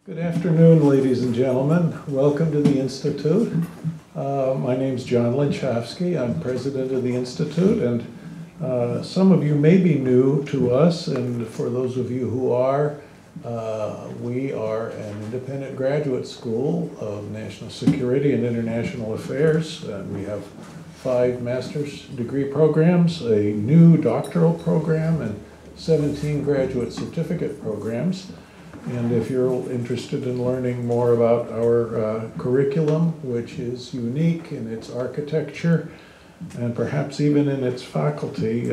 Good afternoon, ladies and gentlemen. Welcome to the Institute. My name's John Lenchowski. I'm president of the Institute, and some of you may be new to us, and for those of you who are, we are an independent graduate school of national security and international affairs. We have 5 master's degree programs, a new doctoral program, and 17 graduate certificate programs. And if you're interested in learning more about our curriculum, which is unique in its architecture and perhaps even in its faculty,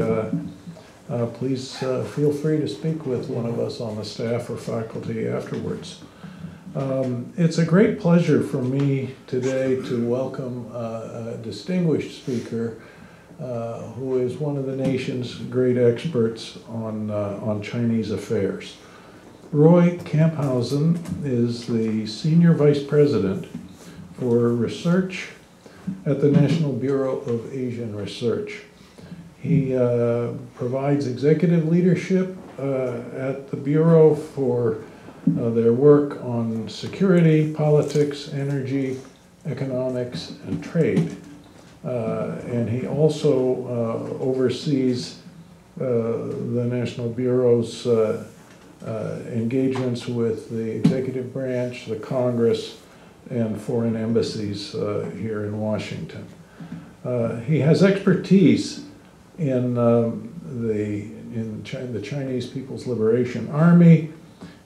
please feel free to speak with one of us on the staff or faculty afterwards. It's a great pleasure for me today to welcome a distinguished speaker who is one of the nation's great experts on Chinese affairs. Roy Kamphausen is the Senior Vice President for Research at the National Bureau of Asian Research. He provides executive leadership at the Bureau for their work on security, politics, energy, economics, and trade. And he also oversees the National Bureau's engagements with the executive branch, the Congress, and foreign embassies here in Washington. He has expertise in the Chinese People's Liberation Army,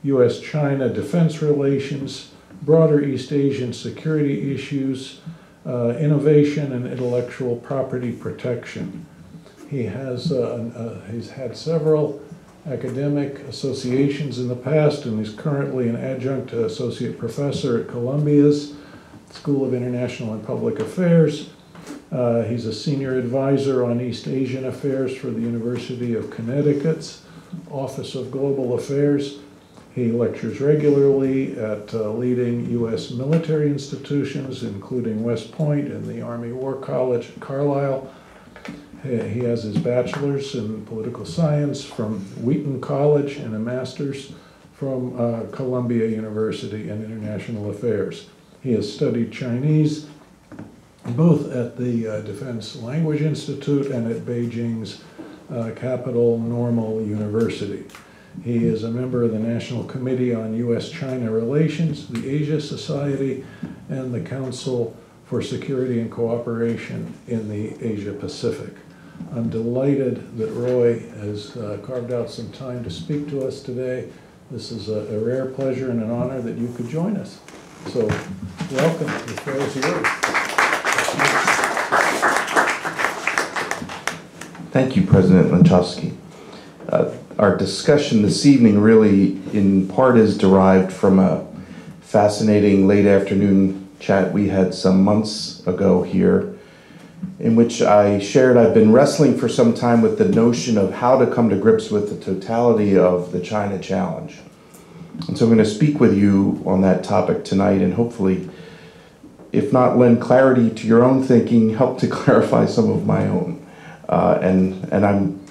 U.S. China defense relations, broader East Asian security issues, innovation and intellectual property protection. He has he's had several academic associations in the past, and he's currently an adjunct associate professor at Columbia's School of International and Public Affairs. He's a senior advisor on East Asian affairs for the University of Connecticut's Office of Global Affairs. He lectures regularly at leading U.S. military institutions, including West Point and the Army War College at Carlisle. He has his bachelor's in political science from Wheaton College and a master's from Columbia University in International Affairs. He has studied Chinese both at the Defense Language Institute and at Beijing's Capital Normal University. He is a member of the National Committee on U.S. China Relations, the Asia Society, and the Council for Security and Cooperation in the Asia Pacific. I'm delighted that Roy has carved out some time to speak to us today. This is a rare pleasure and an honor that you could join us. So, welcome. The floor is yours. Thank you, President Lenchowski. Our discussion this evening really, in part, is derived from a fascinating late afternoon chat we had some months ago here, in which I shared I've been wrestling for some time with the notion of how to come to grips with the totality of the China challenge. And so I'm going to speak with you on that topic tonight and hopefully, if not lend clarity to your own thinking, help to clarify some of my own.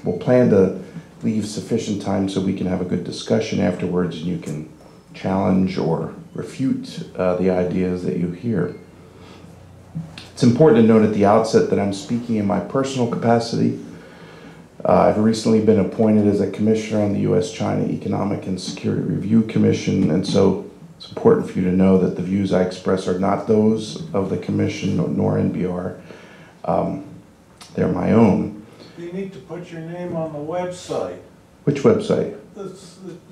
We'll plan to leave sufficient time so we can have a good discussion afterwards and you can challenge or refute the ideas that you hear. It's important to note at the outset that I'm speaking in my personal capacity. I've recently been appointed as a commissioner on the U.S. China Economic and Security Review Commission, and so it's important for you to know that the views I express are not those of the commission nor NBR. They're my own. You need to put your name on the website. Which website? The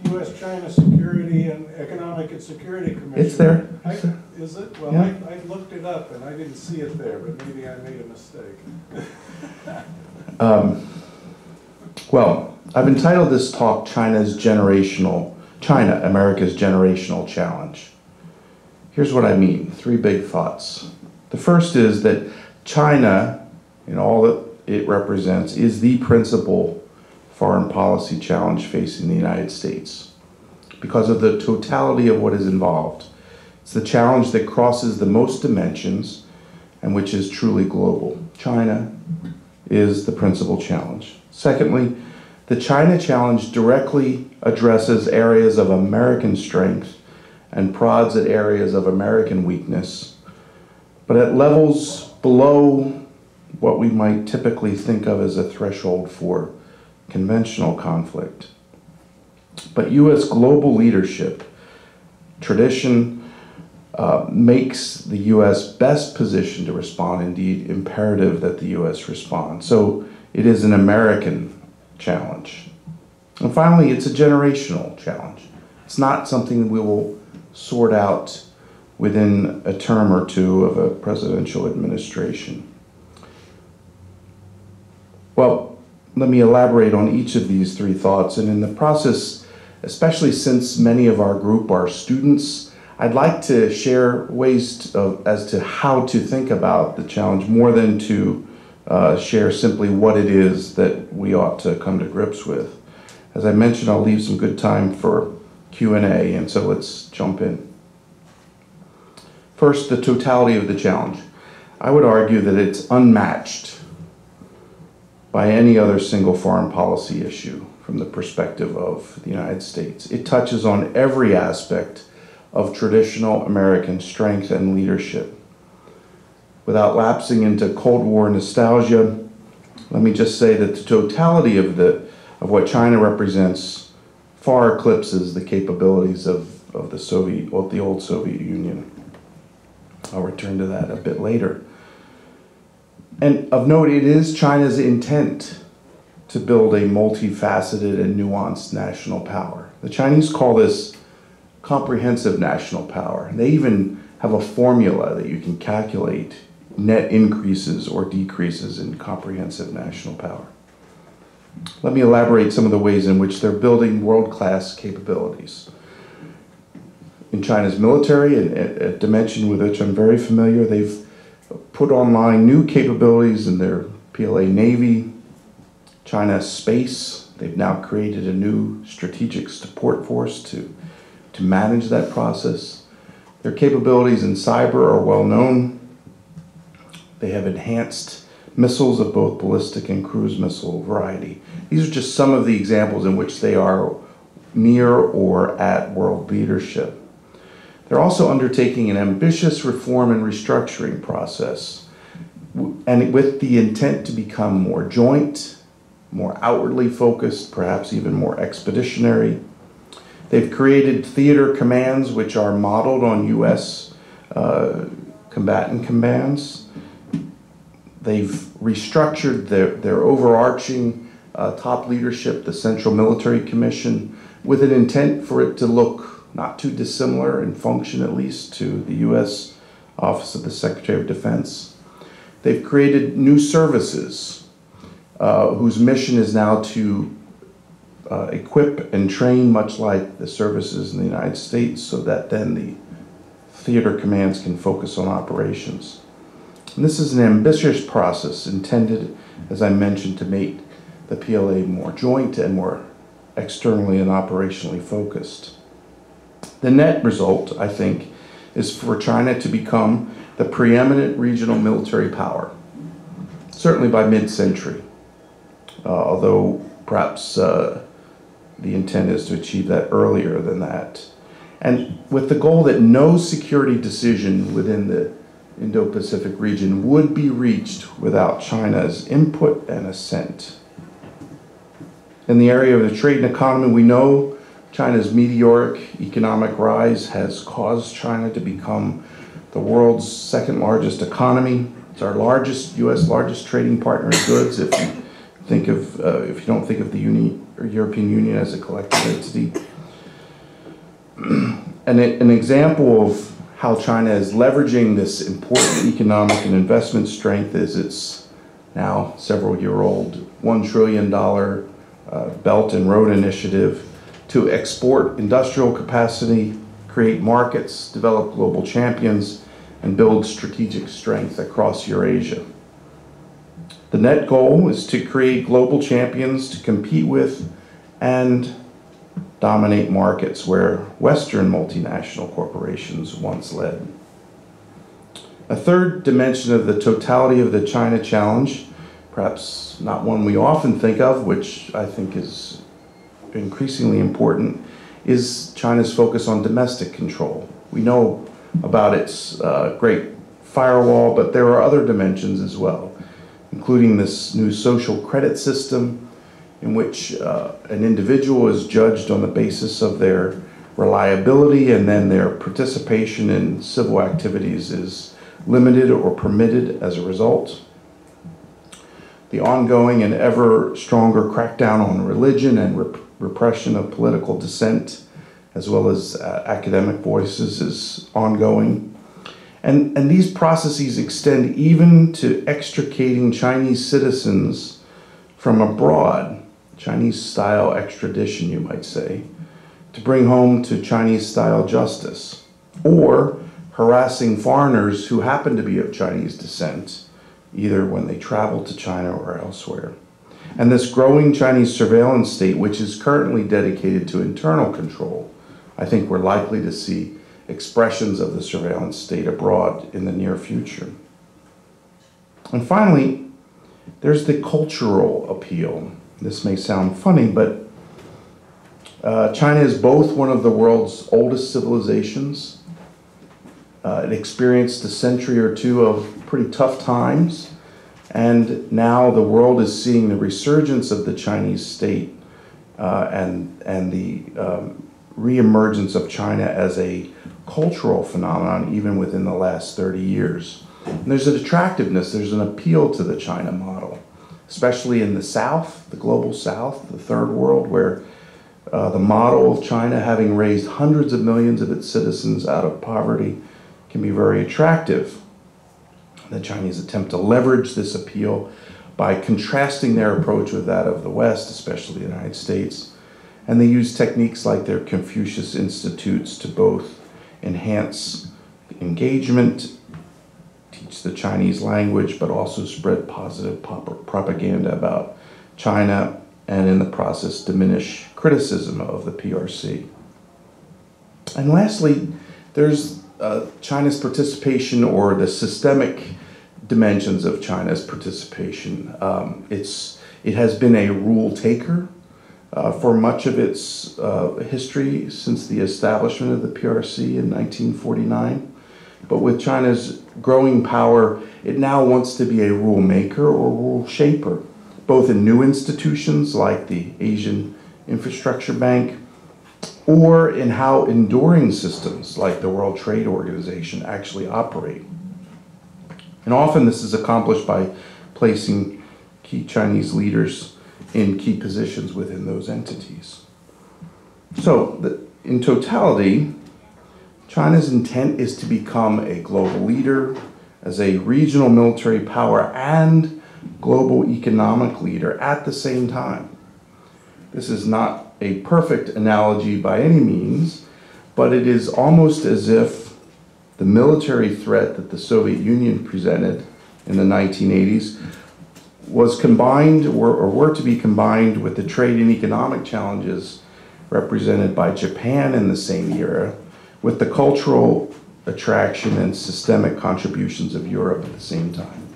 U.S. China Security and Economic and Security Commission. It's there. Is it? Well, Yeah. I looked it up and I didn't see it there, but maybe I made a mistake. Well, I've entitled this talk America's Generational Challenge. Here's what I mean, 3 big thoughts. The first is that China, in all that it represents, is the principal foreign policy challenge facing the United States because of the totality of what is involved. It's the challenge that crosses the most dimensions and which is truly global. China is the principal challenge. Secondly, the China challenge directly addresses areas of American strength and prods at areas of American weakness, but at levels below what we might typically think of as a threshold for conventional conflict. But U.S. global leadership tradition makes the U.S. best positioned to respond, indeed imperative that the U.S. respond. So it is an American challenge. And finally, it's a generational challenge. It's not something we will sort out within a term or two of a presidential administration. Well, let me elaborate on each of these three thoughts, and in the process, especially since many of our group are students, I'd like to share ways as to how to think about the challenge more than to share simply what it is that we ought to come to grips with. As I mentioned, I'll leave some good time for Q&A, and so let's jump in. First, the totality of the challenge. I would argue that it's unmatched by any other single foreign policy issue from the perspective of the United States. It touches on every aspect of traditional American strength and leadership. Without lapsing into Cold War nostalgia, let me just say that the totality of what China represents far eclipses the capabilities of the old Soviet Union. I'll return to that a bit later. And of note, it is China's intent to build a multifaceted and nuanced national power. The Chinese call this comprehensive national power. They even have a formula that you can calculate net increases or decreases in comprehensive national power. Let me elaborate some of the ways in which they're building world-class capabilities. In China's military, a dimension with which I'm very familiar, they've put online new capabilities in their PLA Navy, China Space. They've now created a new strategic support force to manage that process. Their capabilities in cyber are well known. They have enhanced missiles of both ballistic and cruise missile variety. These are just some of the examples in which they are near or at world leadership. They're also undertaking an ambitious reform and restructuring process, and with the intent to become more joint, more outwardly focused, perhaps even more expeditionary. They've created theater commands which are modeled on U.S. combatant commands. They've restructured their overarching top leadership, the Central Military Commission, with an intent for it to look not too dissimilar in function, at least, to the U.S. Office of the Secretary of Defense. They've created new services whose mission is now to equip and train, much like the services in the United States, so that then the theater commands can focus on operations. And this is an ambitious process intended, as I mentioned, to make the PLA more joint and more externally and operationally focused. The net result, I think, is for China to become the preeminent regional military power, certainly by mid-century, although perhaps the intent is to achieve that earlier than that. And with the goal that no security decision within the Indo-Pacific region would be reached without China's input and assent. In the area of the trade and economy, we know China's meteoric economic rise has caused China to become the world's second largest economy. It's our U.S. largest trading partner in goods. If you don't think of the European Union as a collective entity, and an example of how China is leveraging this important economic and investment strength is its now several-year-old $1 trillion Belt and Road Initiative to export industrial capacity, create markets, develop global champions, and build strategic strength across Eurasia. The net goal is to create global champions to compete with and dominate markets where Western multinational corporations once led. A third dimension of the totality of the China challenge, perhaps not one we often think of, which I think is increasingly important, is China's focus on domestic control. We know about its great firewall, but there are other dimensions as well, including this new social credit system in which an individual is judged on the basis of their reliability, and then their participation in civil activities is limited or permitted as a result. The ongoing and ever stronger crackdown on religion and repression of political dissent, as well as academic voices, is ongoing. And these processes extend even to extricating Chinese citizens from abroad, Chinese-style extradition, you might say, to bring home to Chinese-style justice, or harassing foreigners who happen to be of Chinese descent, either when they travel to China or elsewhere. And this growing Chinese surveillance state, which is currently dedicated to internal control, I think we're likely to see expressions of the surveillance state abroad in the near future. And finally, there's the cultural appeal. This may sound funny, but China is both one of the world's oldest civilizations. It experienced a century or two of pretty tough times, and now the world is seeing the resurgence of the Chinese state and the reemergence of China as a cultural phenomenon even within the last 30 years. And there's an attractiveness, there's an appeal to the China model, especially in the South, the global South, the third world, where the model of China, having raised hundreds of millions of its citizens out of poverty, can be very attractive. The Chinese attempt to leverage this appeal by contrasting their approach with that of the West, especially the United States. And they use techniques like their Confucius Institutes to both enhance engagement, teach the Chinese language, but also spread positive propaganda about China, and in the process diminish criticism of the PRC. And lastly, there's China's participation, or the systemic dimensions of China's participation. It has been a rule taker for much of its history since the establishment of the PRC in 1949. But with China's growing power, it now wants to be a rule maker or rule shaper, both in new institutions like the Asian Infrastructure Bank, or in how enduring systems like the World Trade Organization actually operate. And often this is accomplished by placing key Chinese leaders in key positions within those entities. So, in totality, China's intent is to become a global leader as a regional military power and global economic leader at the same time. This is not a perfect analogy by any means, but it is almost as if the military threat that the Soviet Union presented in the 1980s was combined, or were to be combined, with the trade and economic challenges represented by Japan in the same era, with the cultural attraction and systemic contributions of Europe at the same time.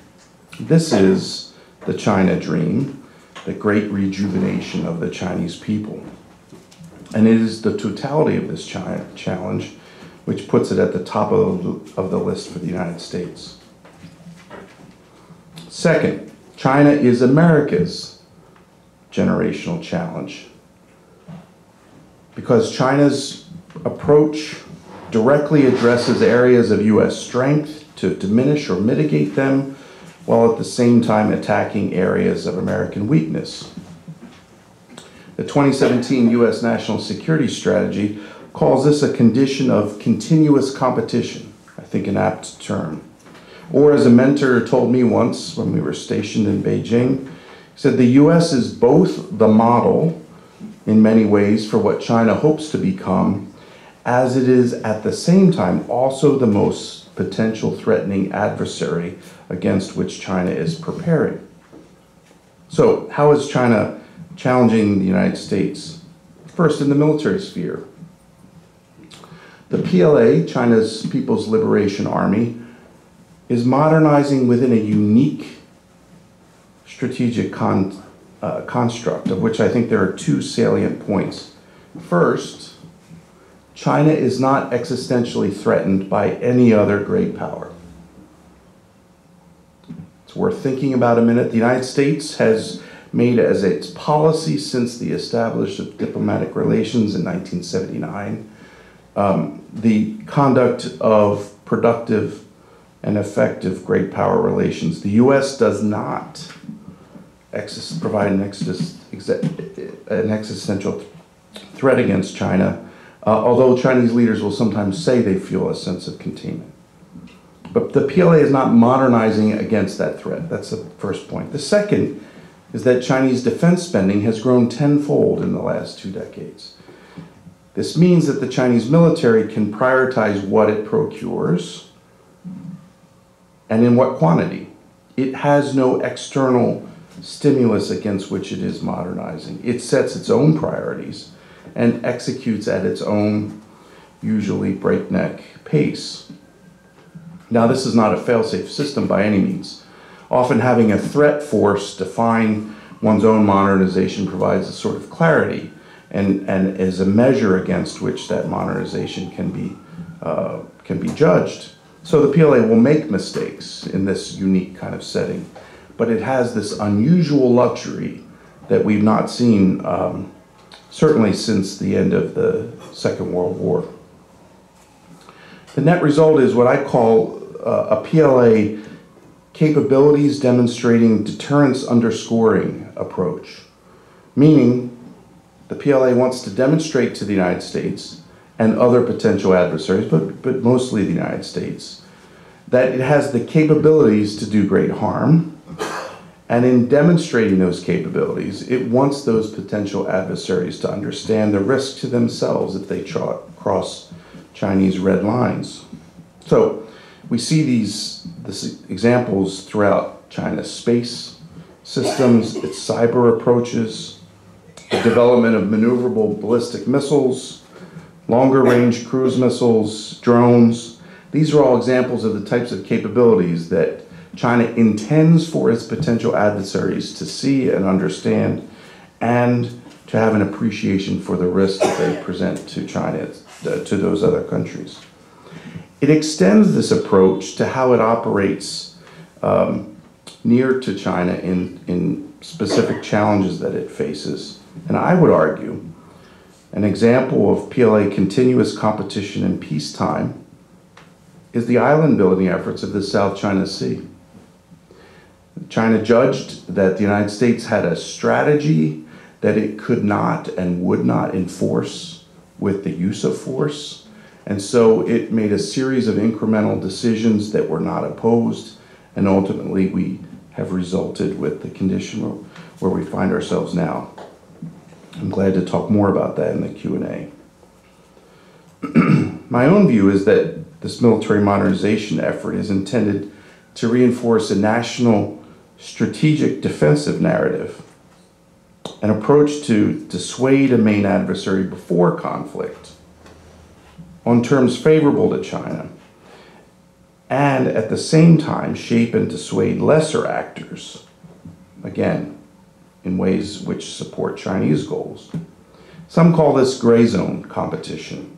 This is the China dream, the great rejuvenation of the Chinese people. And it is the totality of this challenge which puts it at the top of the list for the United States. Second, China is America's generational challenge, because China's approach directly addresses areas of U.S. strength to diminish or mitigate them, while at the same time attacking areas of American weakness. The 2017 U.S. National Security Strategy calls this a condition of continuous competition, I think an apt term. Or as a mentor told me once when we were stationed in Beijing, he said the U.S. is both the model in many ways for what China hopes to become, as it is at the same time also the most potential threatening adversary against which China is preparing. So how is China challenging the United States? First, in the military sphere. The PLA, China's People's Liberation Army, is modernizing within a unique strategic construct, of which I think there are two salient points. First, China is not existentially threatened by any other great power. It's worth thinking about a minute. The United States has made as its policy since the establishment of diplomatic relations in 1979 the conduct of productive and effective great power relations. The U.S. does not provide an existential threat against China, although Chinese leaders will sometimes say they feel a sense of containment. But the PLA is not modernizing against that threat. That's the first point. The second is that Chinese defense spending has grown tenfold in the last 2 decades. This means that the Chinese military can prioritize what it procures and in what quantity. It has no external stimulus against which it is modernizing. It sets its own priorities and executes at its own, usually breakneck pace. Now, this is not a fail-safe system by any means. Often having a threat force define one's own modernization provides a sort of clarity and is a measure against which that modernization can be judged. So the PLA will make mistakes in this unique kind of setting, but it has this unusual luxury that we've not seen certainly since the end of the Second World War. The net result is what I call a PLA capabilities demonstrating deterrence underscoring approach, meaning the PLA wants to demonstrate to the United States and other potential adversaries, but mostly the United States, that it has the capabilities to do great harm, and in demonstrating those capabilities, it wants those potential adversaries to understand the risk to themselves if they cross Chinese red lines. So we see these examples throughout China's space systems, its cyber approaches, the development of maneuverable ballistic missiles, longer range cruise missiles, drones. These are all examples of the types of capabilities that China intends for its potential adversaries to see and understand and to have an appreciation for the risk that they present to China, to those other countries. It extends this approach to how it operates near to China in specific challenges that it faces. And I would argue an example of PLA continuous competition in peacetime is the island building efforts of the South China Sea. China judged that the United States had a strategy that it could not and would not enforce with the use of force. And so it made a series of incremental decisions that were not opposed. And ultimately, we have resulted with the condition where we find ourselves now. I'm glad to talk more about that in the Q&A. My own view is that this military modernization effort is intended to reinforce a national strategic defensive narrative, an approach to dissuade a main adversary before conflict on terms favorable to China, and at the same time shape and dissuade lesser actors, again, in ways which support Chinese goals. Some call this gray zone competition.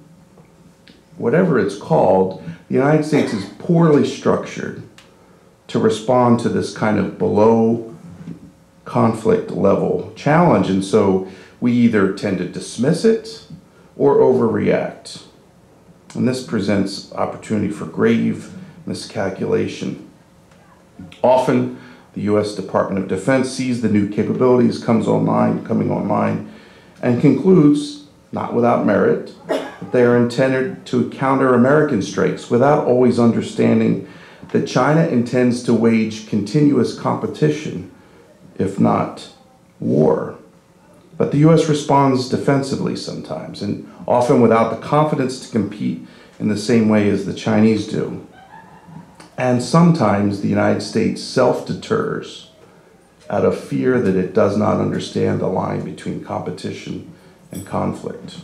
Whatever it's called, the United States is poorly structured to respond to this kind of below conflict level challenge, and so we either tend to dismiss it or overreact. And this presents opportunity for grave miscalculation. Often, the U.S. Department of Defense sees the new capabilities coming online, and concludes, not without merit, that they are intended to counter American strikes without always understanding that China intends to wage continuous competition, if not war. But the U.S. responds defensively sometimes, and often without the confidence to compete in the same way as the Chinese do. And sometimes the United States self-deters out of fear that it does not understand the line between competition and conflict.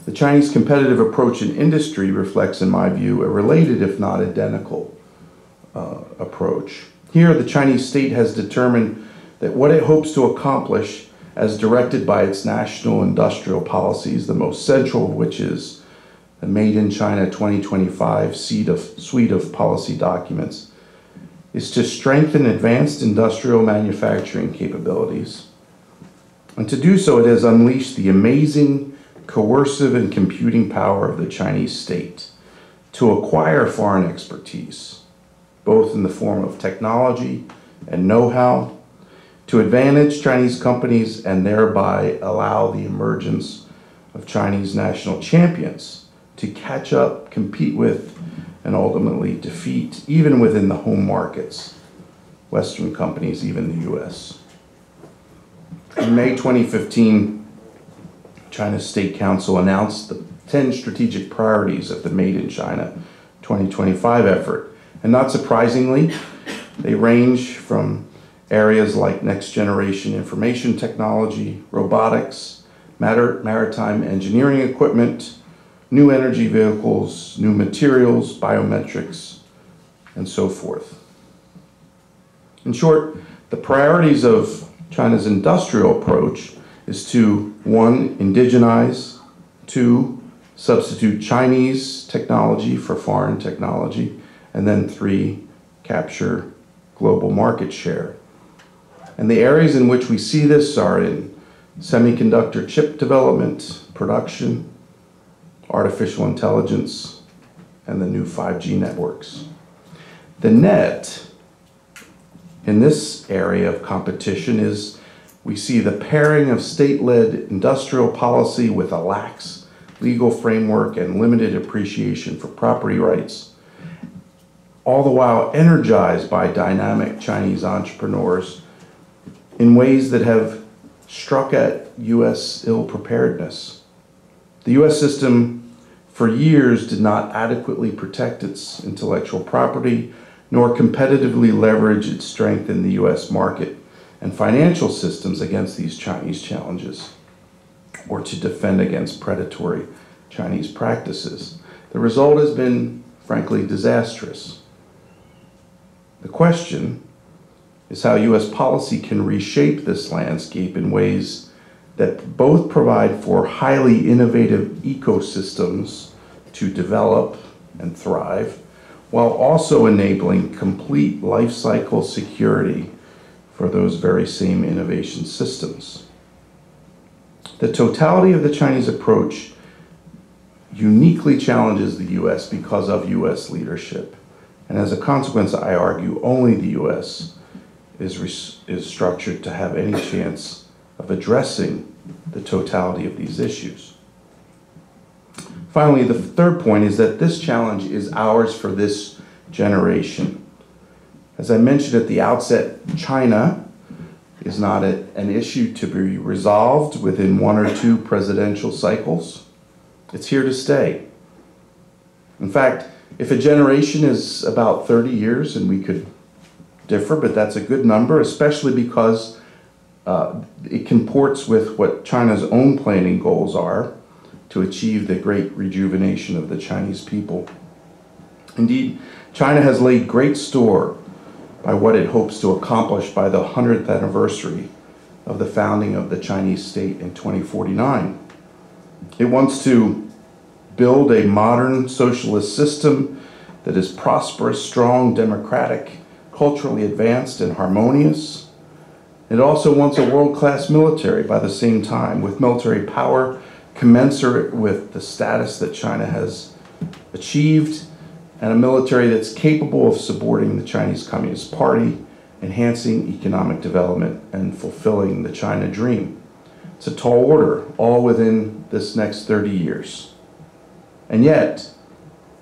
The Chinese competitive approach in industry reflects, in my view, a related, if not identical, approach. Here, the Chinese state has determined that what it hopes to accomplish as directed by its national industrial policies, the most central of which is the Made in China 2025 suite of policy documents, is to strengthen advanced industrial manufacturing capabilities. And to do so, it has unleashed the amazing coercive and computing power of the Chinese state to acquire foreign expertise, both in the form of technology and know-how, to advantage Chinese companies and thereby allow the emergence of Chinese national champions to catch up, compete with, and ultimately defeat, even within the home markets, Western companies, even the U.S. In May 2015, China's State Council announced the 10 strategic priorities of the Made in China 2025 effort. And not surprisingly, they range from areas like next generation information technology, robotics, maritime engineering equipment, new energy vehicles, new materials, biometrics, and so forth. In short, the priorities of China's industrial approach is to, 1, indigenize, 2, substitute Chinese technology for foreign technology, and then 3, capture global market share. And the areas in which we see this are in semiconductor chip development, production, artificial intelligence, and the new 5G networks. The net in this area of competition is we see the pairing of state-led industrial policy with a lax legal framework and limited appreciation for property rights, all the while energized by dynamic Chinese entrepreneurs in ways that have struck at U.S. ill-preparedness. The U.S. system for years did not adequately protect its intellectual property, nor competitively leverage its strength in the U.S. market and financial systems against these Chinese challenges, or to defend against predatory Chinese practices. The result has been, frankly, disastrous. The question is how U.S. policy can reshape this landscape in ways that both provide for highly innovative ecosystems to develop and thrive, while also enabling complete life cycle security for those very same innovation systems. The totality of the Chinese approach uniquely challenges the U.S. because of U.S. leadership. And as a consequence, I argue, only the U.S. is structured to have any chance of addressing the totality of these issues. Finally, the third point is that this challenge is ours for this generation. As I mentioned at the outset, China is not an issue to be resolved within 1 or 2 presidential cycles. It's here to stay. In fact, if a generation is about 30 years, and we could differ, but that's a good number, especially because it comports with what China's own planning goals are to achieve the great rejuvenation of the Chinese people. Indeed, China has laid great store by what it hopes to accomplish by the 100th anniversary of the founding of the Chinese state in 2049. It wants to build a modern socialist system that is prosperous, strong, democratic, culturally advanced, and harmonious. It also wants a world-class military by the same time, with military power commensurate with the status that China has achieved, and a military that's capable of supporting the Chinese Communist Party, enhancing economic development, and fulfilling the China dream. It's a tall order, all within this next 30 years. And yet,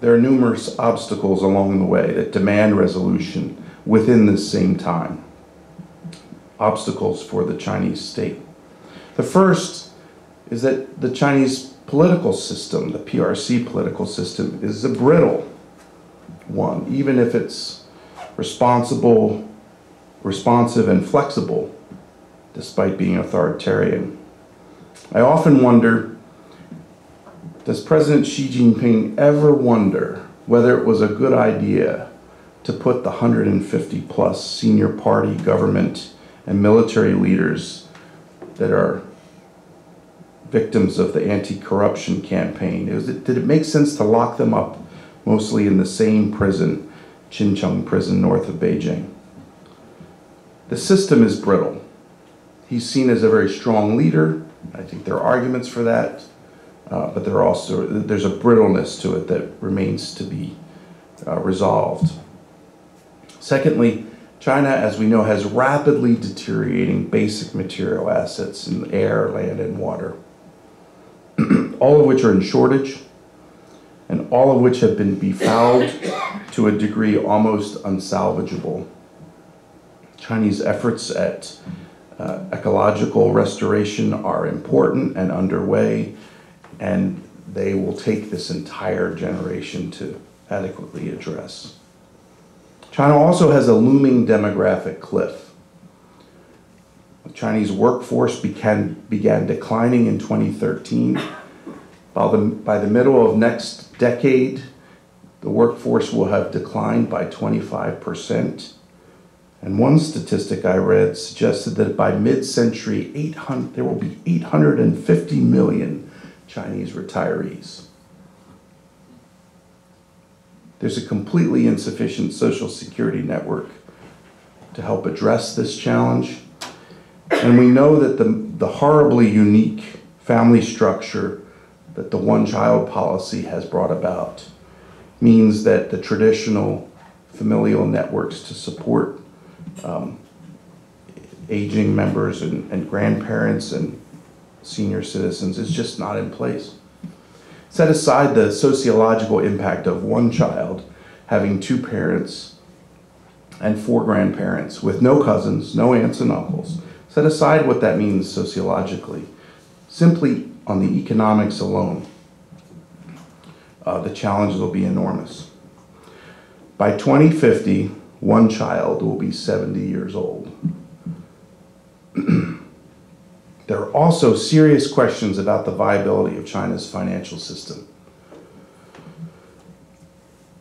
there are numerous obstacles along the way that demand resolution within this same time. Obstacles for the Chinese state. The first is that the Chinese political system, the PRC political system, is a brittle one, even if it's responsive and flexible, despite being authoritarian. I often wonder, does President Xi Jinping ever wonder whether it was a good idea to put the 150 plus senior party, government, and military leaders that are victims of the anti-corruption campaign. Did it make sense to lock them up mostly in the same prison, Xinjiang prison north of Beijing? The system is brittle. He's seen as a very strong leader. I think there are arguments for that, but there's a brittleness to it that remains to be resolved. Secondly, China, as we know, has rapidly deteriorating basic material assets in air, land, and water, all of which are in shortage, and all of which have been befouled to a degree almost unsalvageable. Chinese efforts at ecological restoration are important and underway, and they will take this entire generation to adequately address. China also has a looming demographic cliff. The Chinese workforce began declining in 2013. By the middle of next decade, the workforce will have declined by 25%. And one statistic I read suggested that by mid-century, there will be 850 million Chinese retirees. There's a completely insufficient social security network to help address this challenge. And we know that the horribly unique family structure that the one-child policy has brought about means that the traditional familial networks to support aging members and grandparents and senior citizens is just not in place. Set aside the sociological impact of one child having two parents and four grandparents with no cousins, no aunts and uncles. Set aside what that means sociologically. Simply on the economics alone, the challenges will be enormous. By 2050, one child will be 70 years old. There are also serious questions about the viability of China's financial system.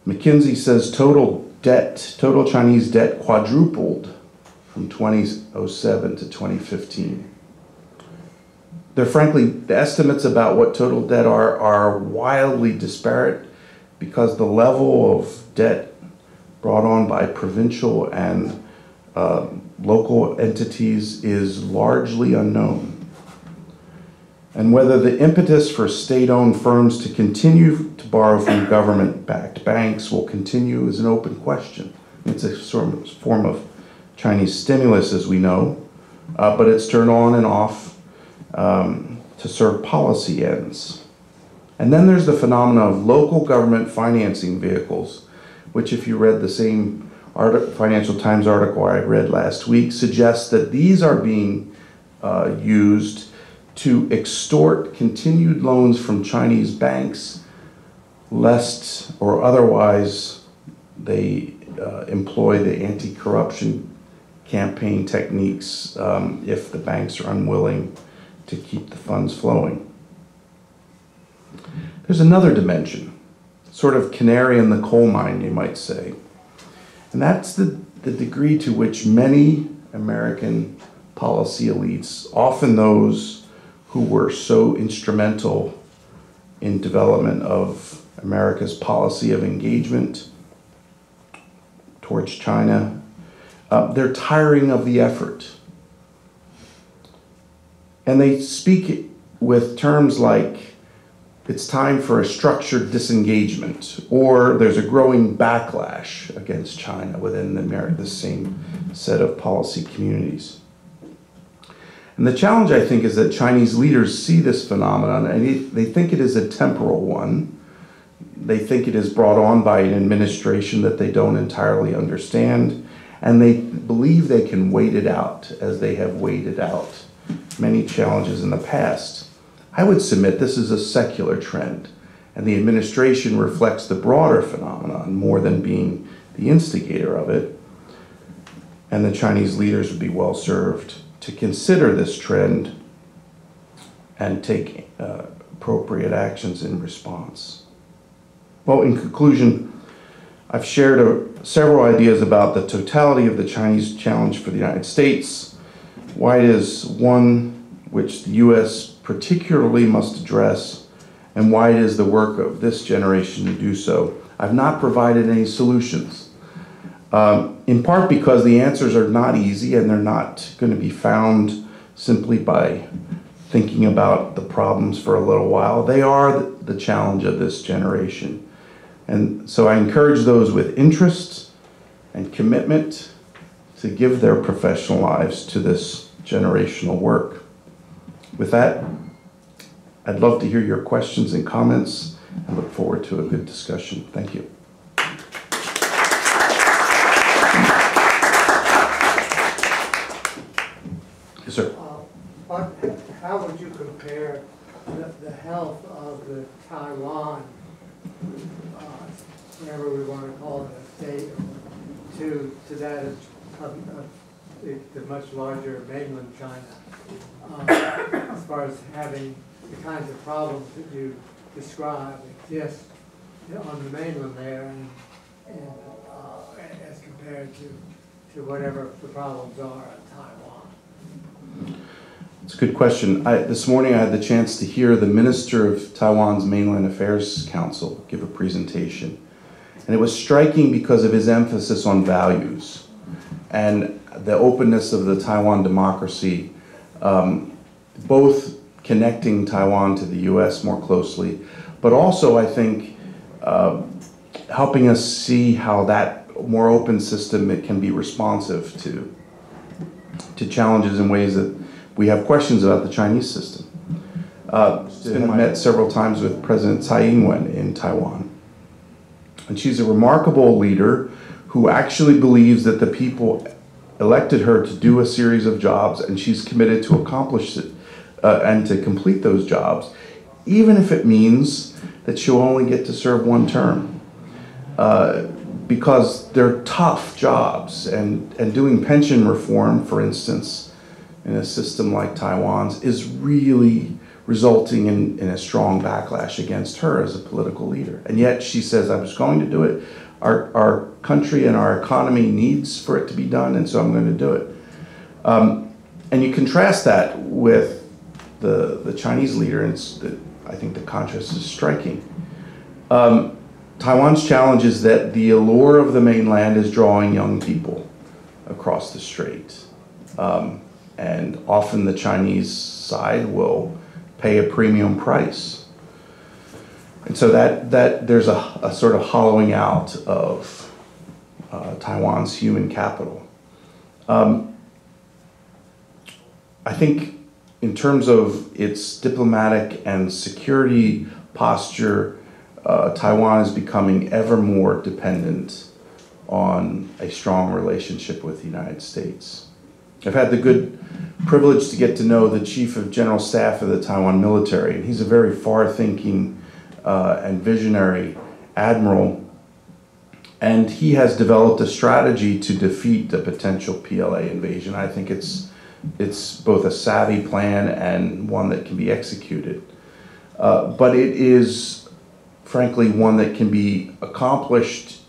McKinsey says total Chinese debt quadrupled from 2007 to 2015. The estimates about what total debt are wildly disparate because the level of debt brought on by provincial and local entities is largely unknown. And whether the impetus for state-owned firms to continue to borrow from government-backed banks will continue is an open question. It's a form of Chinese stimulus, as we know, but it's turned on and off to serve policy ends. And then there's the phenomenon of local government financing vehicles, which, if you read the same Financial Times article I read last week, suggests that these are being used to extort continued loans from Chinese banks, lest or otherwise they employ the anti-corruption campaign techniques if the banks are unwilling to keep the funds flowing. There's another dimension, sort of canary in the coal mine, you might say, and that's the degree to which many American policy elites, often those who were so instrumental in development of America's policy of engagement towards China, they're tiring of the effort. And they speak with terms like, it's time for a structured disengagement, or there's a growing backlash against China within the same set of policy communities. And the challenge, I think, is that Chinese leaders see this phenomenon and they think it is a temporal one. They think it is brought on by an administration that they don't entirely understand, and they believe they can wait it out as they have waited out many challenges in the past. I would submit this is a secular trend, and the administration reflects the broader phenomenon more than being the instigator of it, and the Chinese leaders would be well served to consider this trend and take appropriate actions in response. Well, in conclusion, I've shared several ideas about the totality of the Chinese challenge for the United States, why it is, one, which the U.S. particularly must address, and why it is the work of this generation to do so. I've not provided any solutions, in part because the answers are not easy and they're not going to be found simply by thinking about the problems for a little while. They are the challenge of this generation. And so I encourage those with interest and commitment to give their professional lives to this generational work. With that, I'd love to hear your questions and comments and look forward to a good discussion. Thank you. Yes, sir. How would you compare the health of the Taiwan, whatever we want to call it, a state, to that of the much larger mainland China, as far as having the kinds of problems that you describe exist on the mainland there, and as compared to whatever the problems are in Taiwan? It's a good question. This morning I had the chance to hear the Minister of Taiwan's Mainland Affairs Council give a presentation. And it was striking because of his emphasis on values and the openness of the Taiwan democracy, both connecting Taiwan to the U.S. more closely, but also, I think, helping us see how that more open system it can be responsive to challenges in ways that we have questions about the Chinese system. I've met several times with President Tsai Ing-wen in Taiwan. And she's a remarkable leader who actually believes that the people elected her to do a series of jobs, and she's committed to accomplish it and to complete those jobs, even if it means that she'll only get to serve one term. Because they're tough jobs, and doing pension reform, for instance, in a system like Taiwan's, is really resulting in a strong backlash against her as a political leader. And yet she says, I was going to do it. Our country and our economy needs for it to be done, and so I'm going to do it. And you contrast that with the Chinese leader, and I think the contrast is striking. Taiwan's challenge is that the allure of the mainland is drawing young people across the strait. And often the Chinese side will pay a premium price. And so that there's a sort of hollowing out of Taiwan's human capital. I think in terms of its diplomatic and security posture, Taiwan is becoming ever more dependent on a strong relationship with the United States. I've had the good privilege to get to know the Chief of General Staff of the Taiwan military, and he's a very far-thinking and visionary admiral, and he has developed a strategy to defeat the potential PLA invasion. I think it's both a savvy plan and one that can be executed. But it is, frankly, one that can be accomplished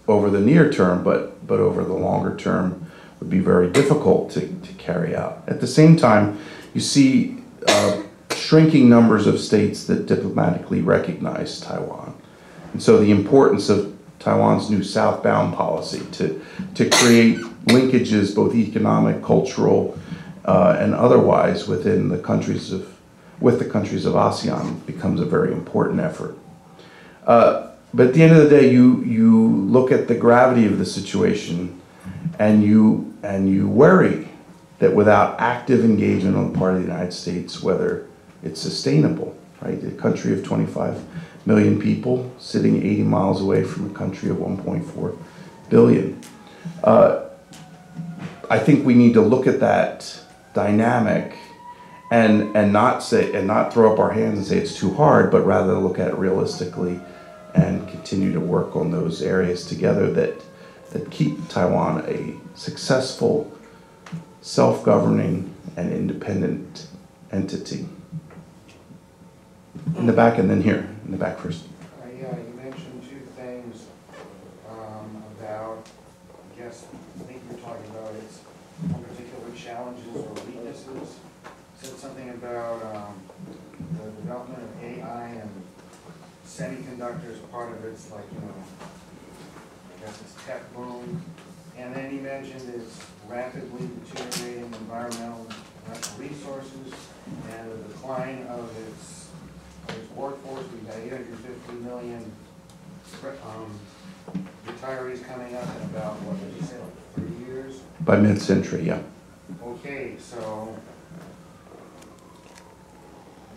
over the near term, but over the longer term would be very difficult to carry out. At the same time, you see shrinking numbers of states that diplomatically recognize Taiwan. And so the importance of Taiwan's new southbound policy to create linkages, both economic, cultural, and otherwise within the countries of ASEAN becomes a very important effort. But at the end of the day, you look at the gravity of the situation, and you worry that without active engagement on the part of the United States, whether it's sustainable, right? A country of 25 million people sitting 80 miles away from a country of 1.4 billion. I think we need to look at that dynamic and not throw up our hands and say it's too hard, but rather look at it realistically and continue to work on those areas together that keep Taiwan a successful, self-governing, and independent entity. In the back, and then here, in the back first. Yeah, you mentioned two things about, I think you're talking about its particular challenges or weaknesses said something about the development of AI and semiconductors. Part of it's like, I guess it's tech boom. And then he mentioned it's rapidly deteriorating environmental and natural resources and the decline of its workforce. We've got 850 million retirees coming up in about, what did you say, like 3 years? By mid-century, yeah. Okay, so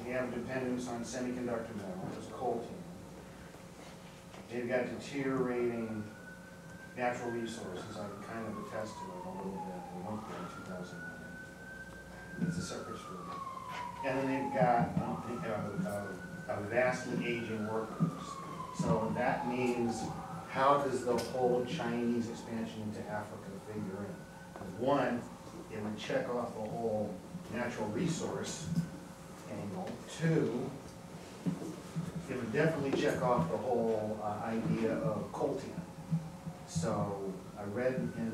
we have dependence on semiconductor metals, coltan. They've got deteriorating natural resources. I can kind of attest to it a little bit. We went there in 2009. It's a separate story. And then they've got a vastly aging workforce. So that means, how does the whole Chinese expansion into Africa figure in? One, it would check off the whole natural resource angle. Two, it would definitely check off the whole idea of coltan. So I read in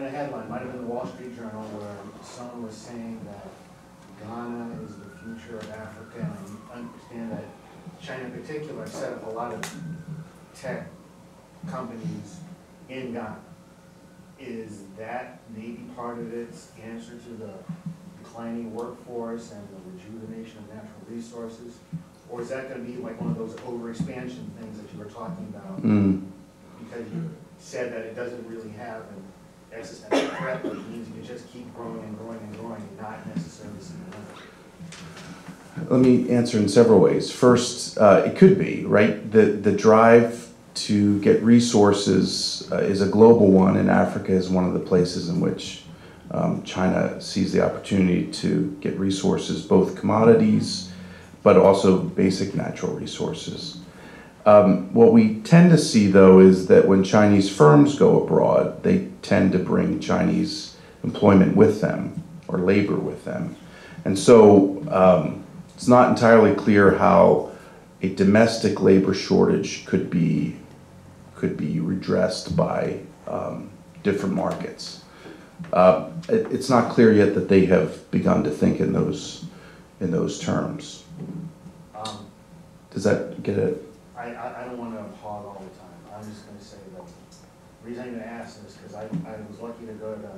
a headline, might have been the Wall Street Journal, where someone was saying that Ghana is the future of Africa, and I understand that China in particular set up a lot of tech companies in Ghana. Is that maybe part of its answer to the declining workforce and the rejuvenation of natural resources? Or is that going to be like one of those overexpansion things that you were talking about? Because you said that it doesn't really have an existential threat, but it means you can just keep growing and growing and growing and not necessarily see the limit. Let me answer in several ways. First, it could be, right? The drive to get resources is a global one, and Africa is one of the places in which China sees the opportunity to get resources, both commodities, but also basic natural resources. What we tend to see, though, is that when Chinese firms go abroad, they tend to bring Chinese employment with them, or labor with them. And so it's not entirely clear how a domestic labor shortage could be redressed by different markets. It's not clear yet that they have begun to think in those terms. Does that get it? I don't want to hog all the time. I'm just going to say that the reason I'm going to ask this is because I was lucky to go to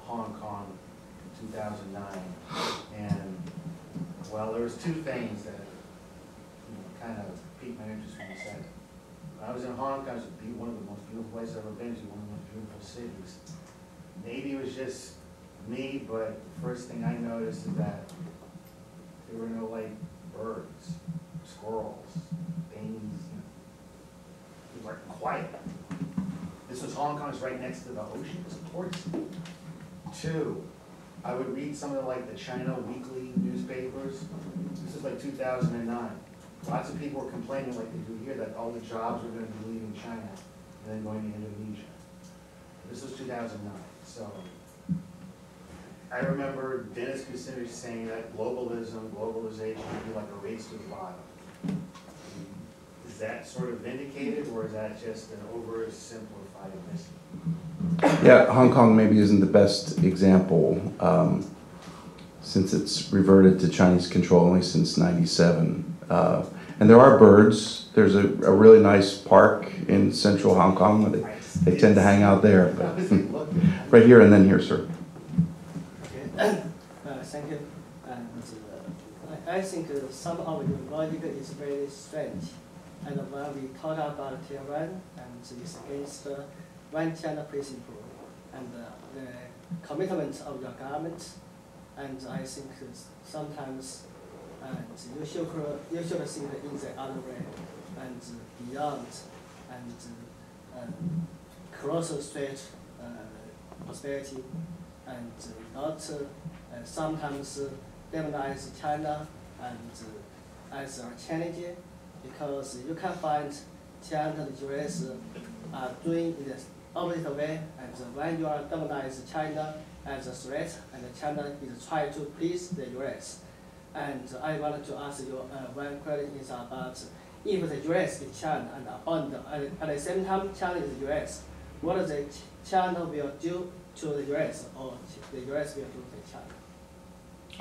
Hong Kong in 2009, and well, there was two things that kind of piqued my interest when you said it. When I was in Hong Kong, it was one of the most beautiful places I've ever been to, one of the most beautiful cities. Maybe it was just me, but the first thing I noticed is that there were no like birds, squirrels, things. It was like quiet. This was Hong Kong, it's right next to the ocean, it's a port city. Two, I would read some of the China weekly newspapers. This is like 2009. Lots of people were complaining, like they do here, that all the jobs were going to be leaving China and then going to Indonesia. This was 2009. So I remember Dennis Kucinich saying that globalization would be like a race to the bottom. Is that sort of vindicated, or is that just an oversimplified message? Yeah, Hong Kong maybe isn't the best example since it's reverted to Chinese control only since '97. And there are birds. There's a really nice park in central Hong Kong. They tend to hang out there. But right here and then here, sir. Okay. Thank you. I think some of your logic is very strange. And when we talk about Taiwan, and it's against one China principle and the commitment of your government, and I think sometimes you should think in the other way and beyond and closer straight prosperity and not sometimes demonize China and as a challenge, because you can find China and the U.S. are doing in the opposite way, and when you are demonize China as a threat, and China is trying to please the U.S. And I wanted to ask you one question is about if the U.S. is China and at the same time China is the U.S., what the China will do to the U.S. or the U.S. will do to China.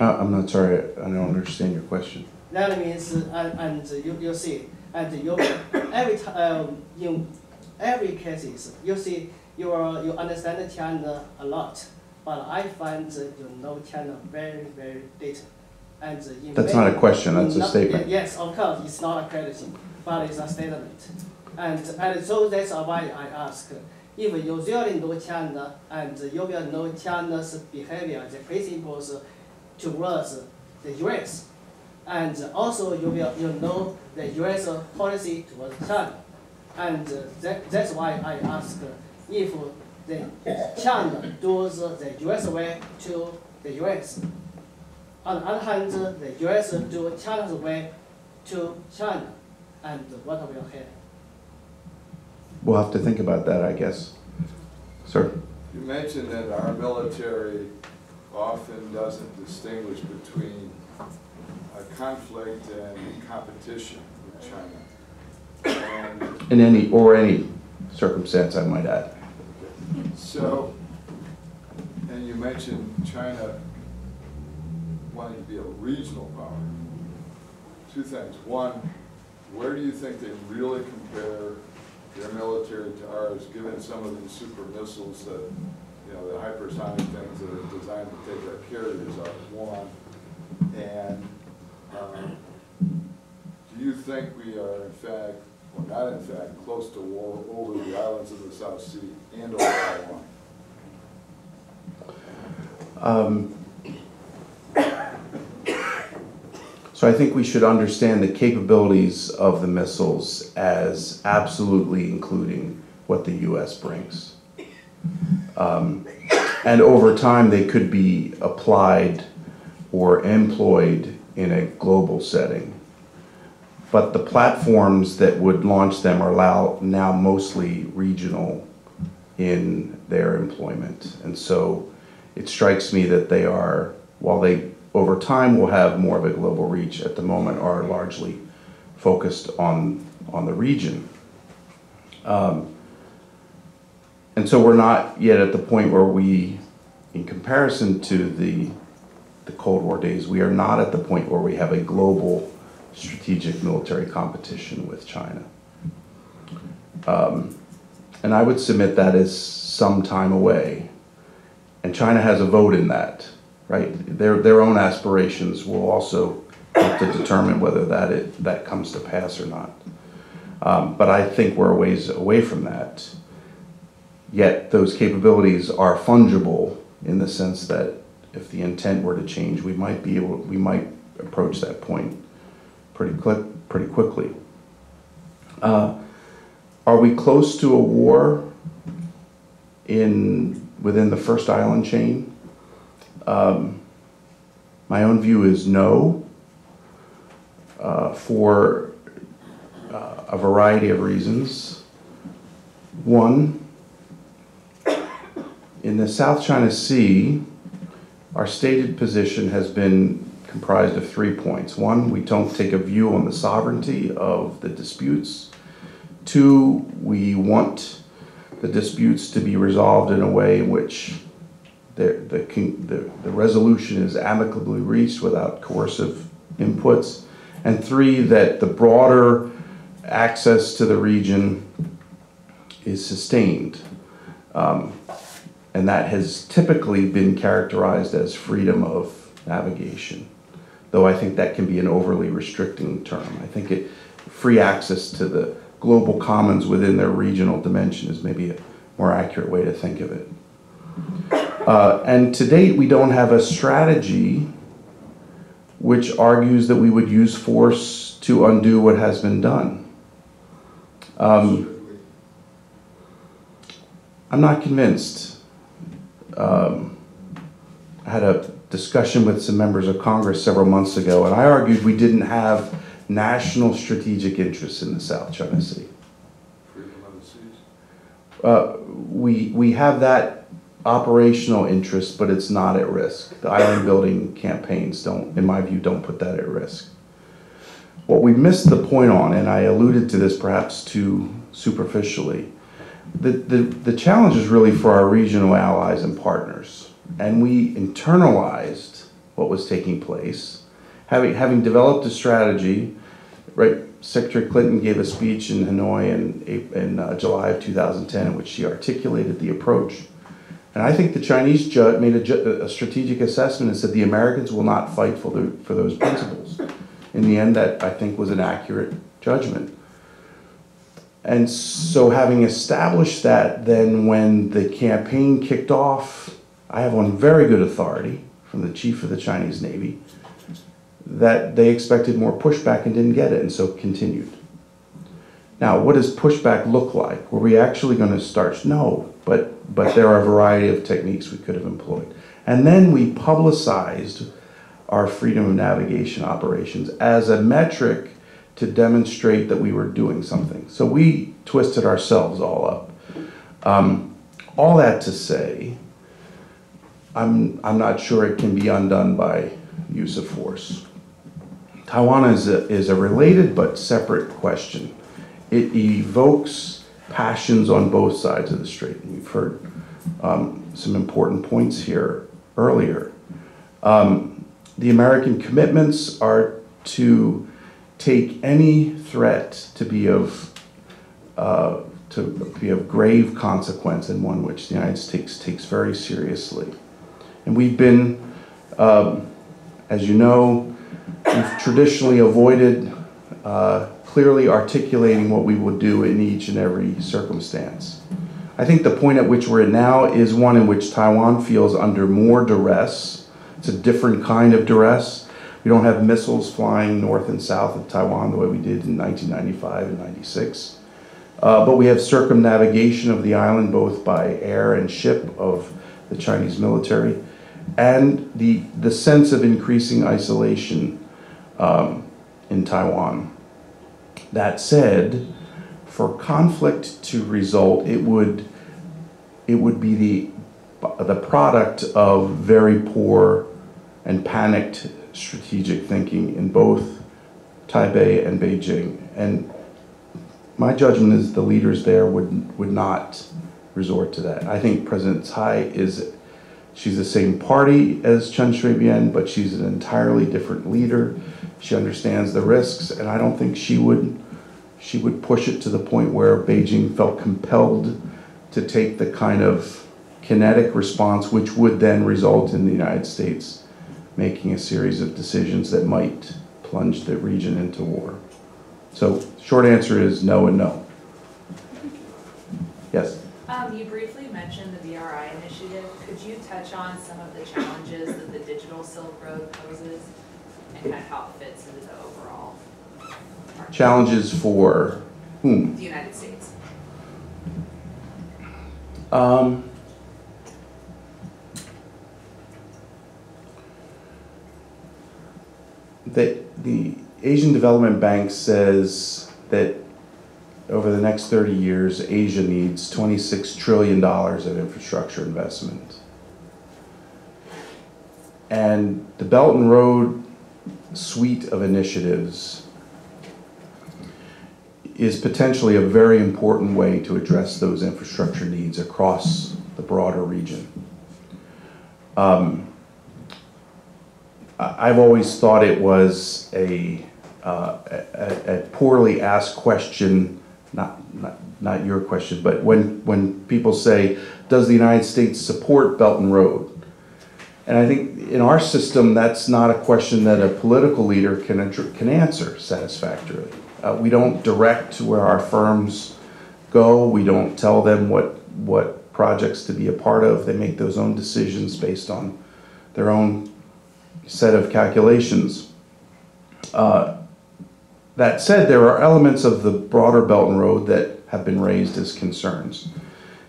I'm not sorry, I don't understand your question. That means, and you see, and you every time in every cases, you see you understand China a lot, but I find you know China very little. And that's not a question, that's a statement. Yes, of course, it's not a question, but it's a statement. And so that's why I ask, if you really know China and you will know China's behavior, the principles towards the U.S., and also you know the U.S. policy towards China. And that's why I ask if China does the U.S. way to the U.S. On the other hand, the U.S. do China's way to China, and what will happen? We'll have to think about that, I guess. Sir? You mentioned that our military often doesn't distinguish between a conflict and competition with China. And In any circumstance, I might add. so, and you mentioned China wanting to be a regional power. Two things. One, where do you think they really compare their military to ours, given some of these super missiles that, you know, the hypersonic things that are designed to take our carriers out? One. And do you think we are, in fact, well, not in fact, close to war over the islands of the South Sea and over Taiwan? So I think we should understand the capabilities of the missiles as absolutely including what the U.S. brings. And over time, they could be applied or employed in a global setting. But the platforms that would launch them are now mostly regional in their employment. And so it strikes me that they are, while they over time will have more of a global reach, at the moment are largely focused on the region. And so we're not yet at the point where we, in comparison to the Cold War days, we are not at the point where we have a global strategic military competition with China. And I would submit that is some time away. And China has a vote in that, right? Their own aspirations will also help to determine whether that comes to pass or not. But I think we're a ways away from that. Yet those capabilities are fungible in the sense that if the intent were to change, we might approach that point pretty quickly. Are we close to a war within the first island chain? My own view is no, for a variety of reasons. One, in the South China Sea, our stated position has been comprised of 3 points. One, we don't take a view on the sovereignty of the disputes. Two, we want the disputes to be resolved in a way in which the resolution is amicably reached without coercive inputs. And three, that the broader access to the region is sustained. And that has typically been characterized as freedom of navigation, though I think that can be an overly restricting term. I think free access to the global commons within their regional dimension is maybe a more accurate way to think of it. And to date, we don't have a strategy which argues that we would use force to undo what has been done. I'm not convinced. I had a discussion with some members of Congress several months ago, and I argued we didn't have national strategic interests in the South China Sea. Freedom of the seas? We have that operational interest, but it's not at risk. The island building campaigns don't, in my view, don't put that at risk. What we missed the point on, and I alluded to this perhaps too superficially, The challenge is really for our regional allies and partners. And we internalized what was taking place, having developed a strategy, right? Secretary Clinton gave a speech in Hanoi in July of 2010 in which she articulated the approach. And I think the Chinese judge made a strategic assessment and said the Americans will not fight for those principles. In the end, that I think was an accurate judgment. And so having established that, then when the campaign kicked off, I have on very good authority from the chief of the Chinese Navy that they expected more pushback and didn't get it, and so continued. Now, what does pushback look like? Were we actually going to start? No, but there are a variety of techniques we could have employed. And then we publicized our freedom of navigation operations as a metric to demonstrate that we were doing something. So we twisted ourselves all up. All that to say, I'm not sure it can be undone by use of force. Taiwan is a related but separate question. It evokes passions on both sides of the strait. We've heard some important points here earlier. The American commitments are to take any threat to be of grave consequence, and one which the United States takes very seriously. And we've been, as you know, we've traditionally avoided clearly articulating what we would do in each and every circumstance. I think the point at which we're at now is one in which Taiwan feels under more duress. It's a different kind of duress. We don't have missiles flying north and south of Taiwan the way we did in 1995 and 96. But we have circumnavigation of the island both by air and ship of the Chinese military, and the sense of increasing isolation in Taiwan. That said, for conflict to result, it would be the product of very poor and panicked strategic thinking in both Taipei and Beijing. And my judgment is the leaders there would not resort to that. I think President Tsai she's the same party as Chen Shui-bian, but she's an entirely different leader. She understands the risks, and I don't think she would push it to the point where Beijing felt compelled to take the kind of kinetic response which would then result in the United States making a series of decisions that might plunge the region into war. So short answer is no and no. Yes? You briefly mentioned the BRI initiative. Could you touch on some of the challenges that the digital Silk Road poses and kind of how it fits into the overall partnership? Challenges for whom? The United States. The Asian Development Bank says that over the next 30 years, Asia needs $26 trillion of infrastructure investment. And the Belt and Road suite of initiatives is potentially a very important way to address those infrastructure needs across the broader region. I've always thought it was a poorly asked question, not your question, but when people say, does the United States support Belt and Road? And I think in our system, that's not a question that a political leader can answer satisfactorily. We don't direct where our firms go. We don't tell them what projects to be a part of. They make those own decisions based on their own set of calculations. That said, there are elements of the broader Belt and Road that have been raised as concerns.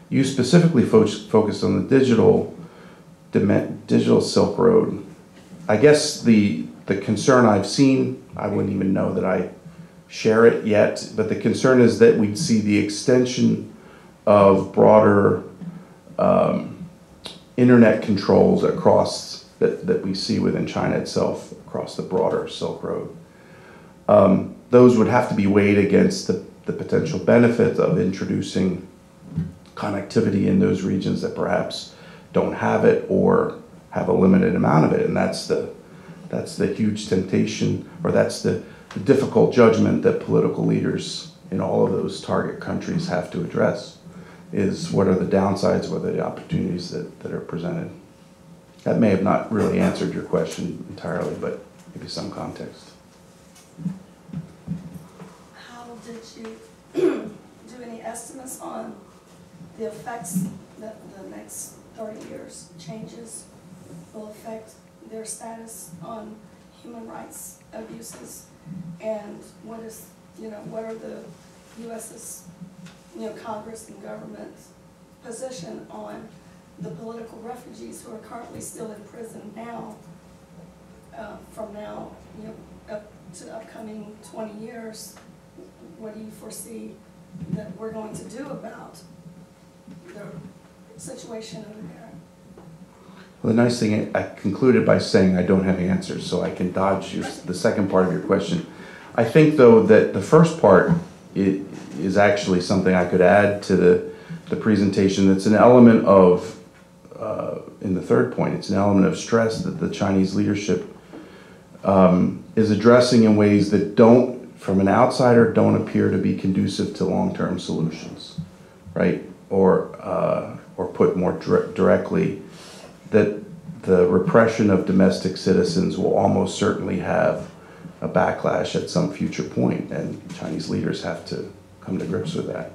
You specifically focused on the digital Silk Road. I guess the concern I've seen, I wouldn't even know that I share it yet, but the concern is that we'd see the extension of broader internet controls across that we see within China itself across the broader Silk Road. Those would have to be weighed against the potential benefit of introducing connectivity in those regions that perhaps don't have it or have a limited amount of it. And that's the huge temptation, or that's the difficult judgment that political leaders in all of those target countries have to address, is what are the downsides, what are the opportunities that are presented. That may have not really answered your question entirely, but maybe some context. How did you do any estimates on the effects that the next 30 years changes will affect their status on human rights abuses, and what are the U.S.'s, Congress and government's position on the political refugees who are currently still in prison now, from now, up to the upcoming 20 years? What do you foresee that we're going to do about the situation over there? Well, the nice thing, I concluded by saying I don't have answers, so I can dodge the second part of your question. I think, though, that the first part is actually something I could add to the presentation. It's an element of, in the third point, it's an element of stress that the Chinese leadership is addressing in ways that don't, from an outsider, don't appear to be conducive to long-term solutions, right? Or put more directly, that the repression of domestic citizens will almost certainly have a backlash at some future point, and Chinese leaders have to come to grips with that.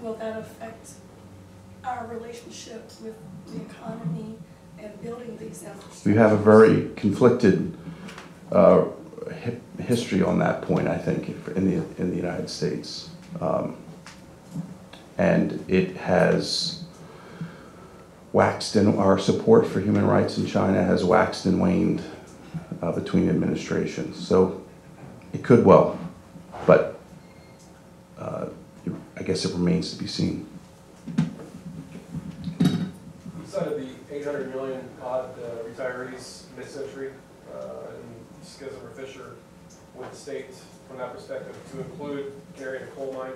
Will that affect our relationship with the economy and building these infrastructures? We have a very conflicted history on that point, I think, in the United States. And it has waxed, and our support for human rights in China has waxed and waned between administrations. So it could well, but I guess it remains to be seen. You cited the 800 million odd retirees mid-century, and Schism or Fisher with the state from that perspective to include carrying a coal mine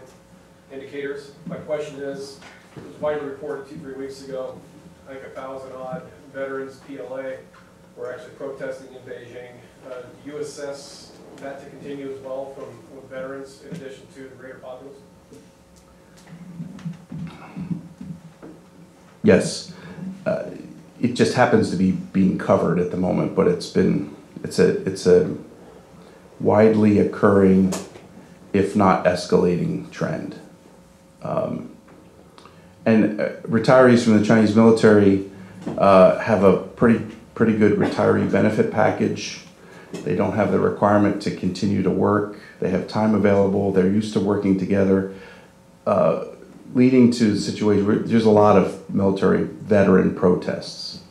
indicators. My question is, it was widely reported 2-3 weeks ago, I think 1,000 odd veterans, PLA, were actually protesting in Beijing. Do you assess that to continue as well with veterans in addition to the greater populace? Yes, it just happens to be being covered at the moment, but it's a widely occurring, if not escalating, trend. And retirees from the Chinese military have a pretty good retiree benefit package. They don't have the requirement to continue to work. They have time available. They're used to working together, leading to a situation where there's a lot of military veteran protests.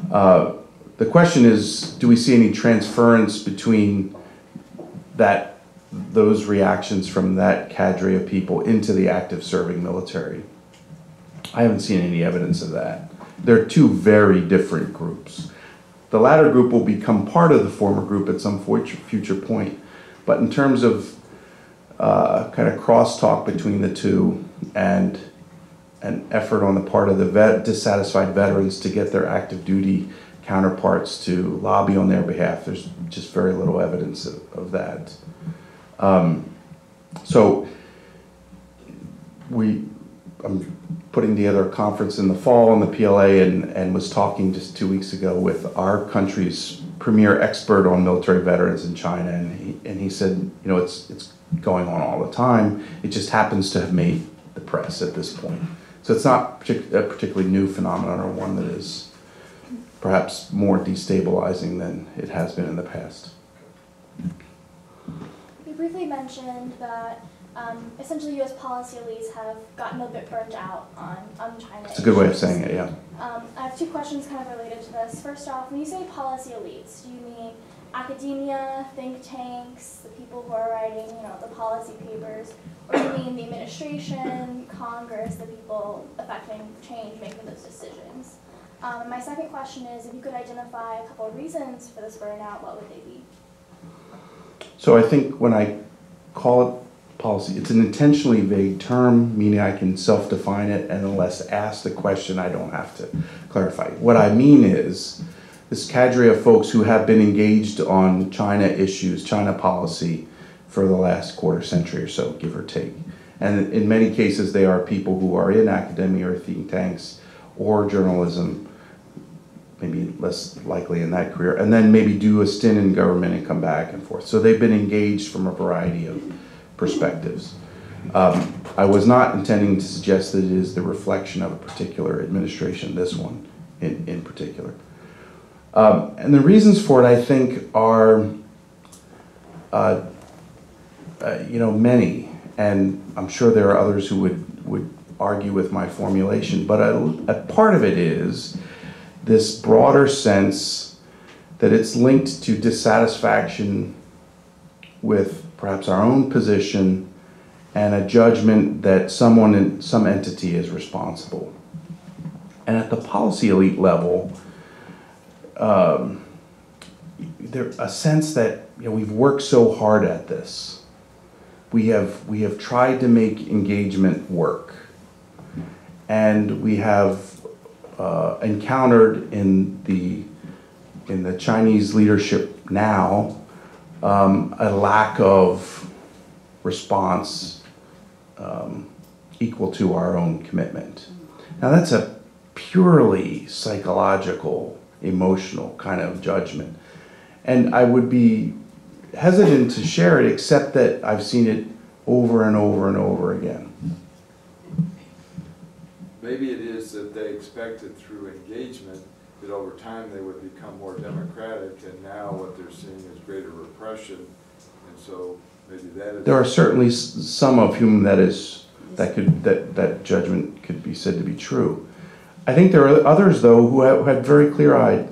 The question is, do we see any transference between those reactions from that cadre of people into the active serving military? I haven't seen any evidence of that. They're two very different groups. The latter group will become part of the former group at some future point, but in terms of kind of crosstalk between the two and an effort on the part of the dissatisfied veterans to get their active duty counterparts to lobby on their behalf, there's just very little evidence of that. So I'm putting together a conference in the fall in the PLA and was talking just 2 weeks ago with our country's premier expert on military veterans in China, and he said, it's going on all the time. It just happens to have made the press at this point. So it's not a particularly new phenomenon, or one that is perhaps more destabilizing than it has been in the past. You briefly mentioned that essentially U.S. policy elites have gotten a bit burnt out on China. It's a good way of saying it, yeah. I have two questions kind of related to this. First off, when you say policy elites, do you mean academia, think tanks, the people who are writing, the policy papers, or do you mean the administration, Congress, the people affecting change, making those decisions? My second question is, if you could identify a couple of reasons for this burnout, what would they be? So I think when I call it policy. It's an intentionally vague term, meaning I can self-define it, and unless asked a question, I don't have to clarify. What I mean is this cadre of folks who have been engaged on China issues, China policy, for the last quarter century or so, give or take. And in many cases, they are people who are in academia or think tanks or journalism, maybe less likely in that career, and then maybe do a stint in government and come back and forth. So they've been engaged from a variety of perspectives. I was not intending to suggest that it is the reflection of a particular administration, this one in particular. And the reasons for it, I think, are many, and I'm sure there are others who would argue with my formulation, but a part of it is this broader sense that it's linked to dissatisfaction with perhaps our own position and a judgment that someone in some entity is responsible. And at the policy elite level, there's a sense that we've worked so hard at this. We have tried to make engagement work, and we have encountered in the Chinese leadership now a lack of response equal to our own commitment. Now that's a purely psychological, emotional kind of judgment, and I would be hesitant to share it, except that I've seen it over and over and over again. Maybe it is that they expected through engagement that over time they would become more democratic, and now what they're seeing is greater repression, and so maybe that is... There are certainly some of whom that judgment could be said to be true. I think there are others, though, who had very clear-eyed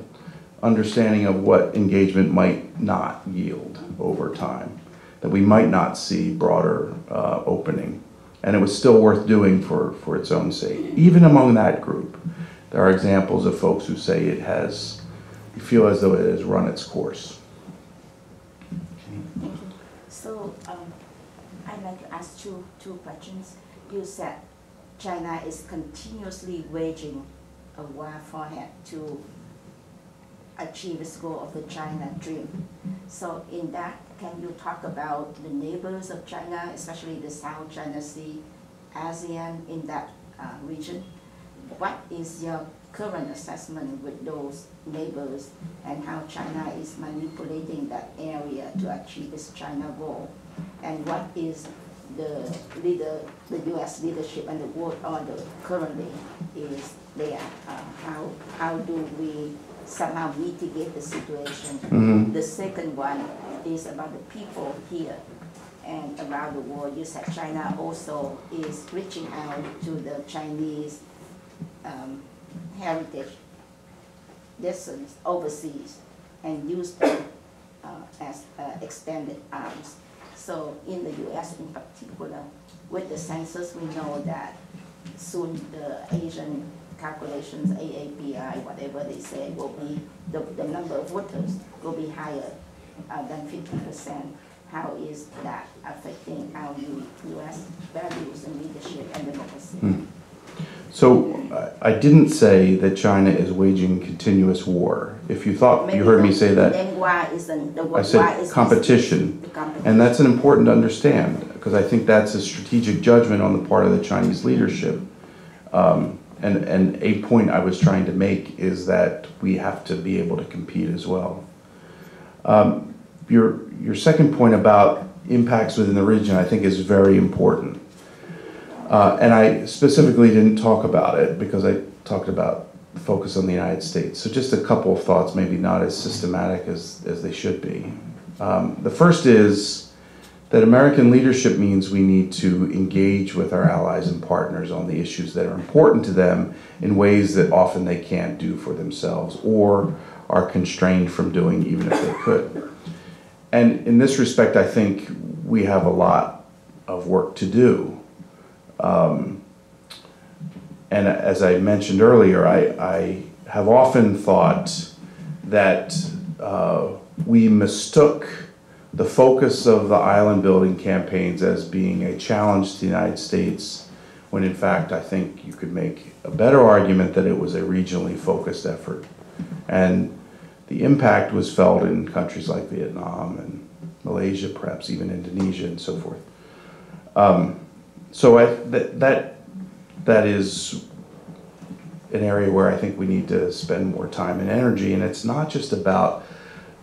understanding of what engagement might not yield over time, that we might not see broader opening, and it was still worth doing for its own sake. Even among that group, there are examples of folks who say you feel as though it has run its course. Thank you. So I'd like to ask two questions. You said China is continuously waging a war forehead to achieve its goal of the China dream. So in that, can you talk about the neighbors of China, especially the South China Sea, ASEAN in that region? What is your current assessment with those neighbors and how China is manipulating that area to achieve its China goal? And what is the U.S. leadership and the world order currently is there? How do we somehow mitigate the situation? Mm-hmm. The second one is about the people here and around the world. You said China also is reaching out to the Chinese heritage descendants overseas and use them as extended arms. So in the U.S. in particular, with the census, we know that soon the Asian calculations, AAPI, whatever they say, will be, the number of voters will be higher than 50%. How is that affecting our U.S. values and leadership and democracy? So I didn't say that China is waging continuous war. If you thought you heard me say that, I said competition. And that's important to understand, because I think that's a strategic judgment on the part of the Chinese leadership. And a point I was trying to make is that we have to be able to compete as well. Your second point about impacts within the region, I think, is very important. And I specifically didn't talk about it because I talked about the focus on the United States. So just a couple of thoughts, maybe not as systematic as they should be. The first is that American leadership means we need to engage with our allies and partners on the issues that are important to them in ways that often they can't do for themselves or are constrained from doing even if they could. And in this respect, I think we have a lot of work to do. And as I mentioned earlier, I have often thought that we mistook the focus of the island building campaigns as being a challenge to the United States, when in fact I think you could make a better argument that it was a regionally focused effort. And the impact was felt in countries like Vietnam and Malaysia, perhaps even Indonesia and so forth. That is an area where I think we need to spend more time and energy, and it's not just about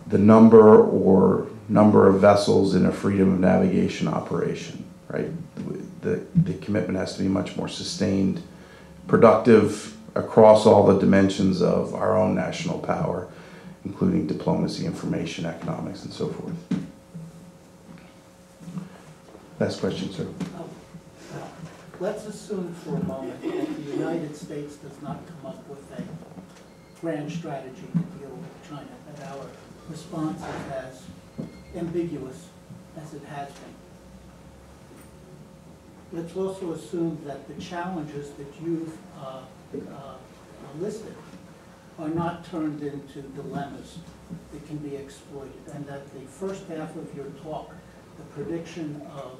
the number of vessels in a freedom of navigation operation, right? The commitment has to be much more sustained, productive across all the dimensions of our own national power, including diplomacy, information, economics, and so forth. Last question, sir. Let's assume for a moment that the United States does not come up with a grand strategy to deal with China, that our response is as ambiguous as it has been. Let's also assume that the challenges that you've listed are not turned into dilemmas that can be exploited, and that the first half of your talk, the prediction of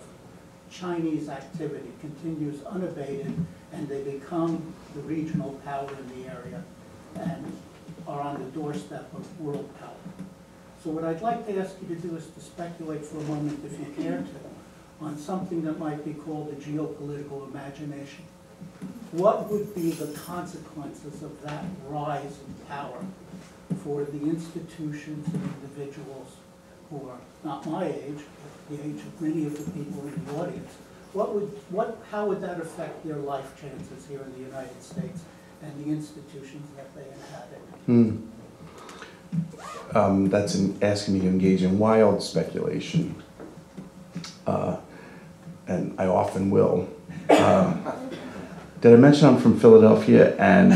Chinese activity continues unabated, and they become the regional power in the area and are on the doorstep of world power. So what I'd like to ask you to do is to speculate for a moment, if you care to, on something that might be called the geopolitical imagination. What would be the consequences of that rise in power for the institutions and individuals who are not my age, but the age of many of the people in the audience? How would that affect their life chances here in the United States and the institutions that they inhabit? That's asking me to engage in wild speculation, and I often will. Did I mention I'm from Philadelphia, and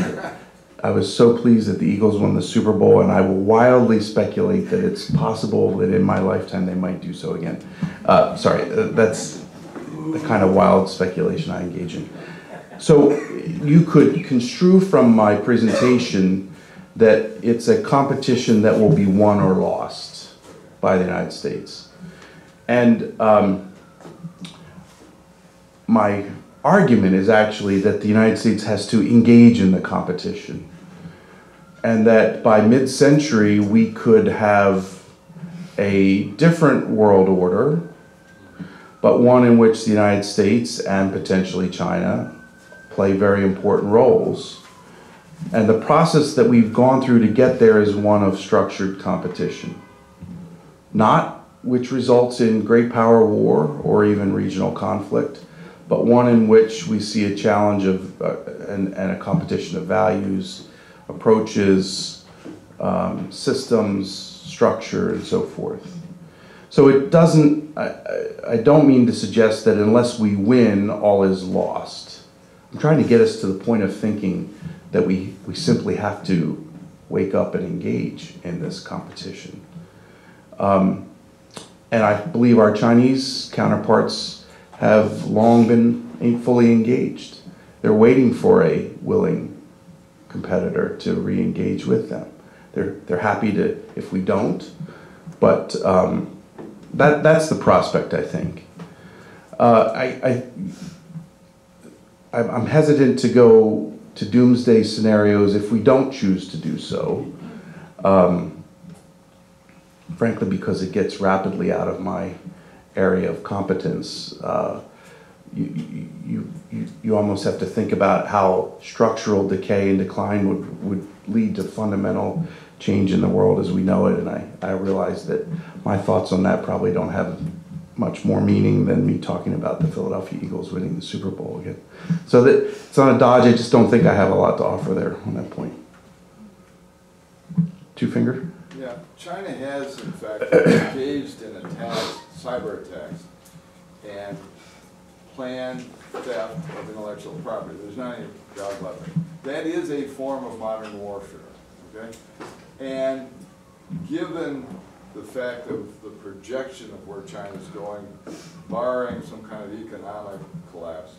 I was so pleased that the Eagles won the Super Bowl, and I will wildly speculate that it's possible that in my lifetime they might do so again. That's the kind of wild speculation I engage in. So you could construe from my presentation that it's a competition that will be won or lost by the United States. And my argument is actually that the United States has to engage in the competition, and that by mid-century we could have a different world order, but one in which the United States and potentially China play very important roles. And the process that we've gone through to get there is one of structured competition, not which results in great power war or even regional conflict, but one in which we see a challenge of and a competition of values, approaches, systems, structure, and so forth. So it doesn't, I don't mean to suggest that unless we win, all is lost. I'm trying to get us to the point of thinking that we simply have to wake up and engage in this competition. And I believe our Chinese counterparts have long been fully engaged. They're waiting for a willing competitor to re-engage with them. They're happy to if we don't, but that's the prospect, I think. I'm hesitant to go to doomsday scenarios if we don't choose to do so, frankly because it gets rapidly out of my area of competence. You almost have to think about how structural decay and decline would lead to fundamental change in the world as we know it, and I realize that my thoughts on that probably don't have much more meaning than me talking about the Philadelphia Eagles winning the Super Bowl again. So that it's not a dodge, I just don't think I have a lot to offer there on that point. Two finger? Yeah, China has in fact engaged in attacks, cyber attacks, and planned theft of intellectual property. There's not any doubt about that. That is a form of modern warfare, okay? And given the fact of the projection of where China's going, barring some kind of economic collapse,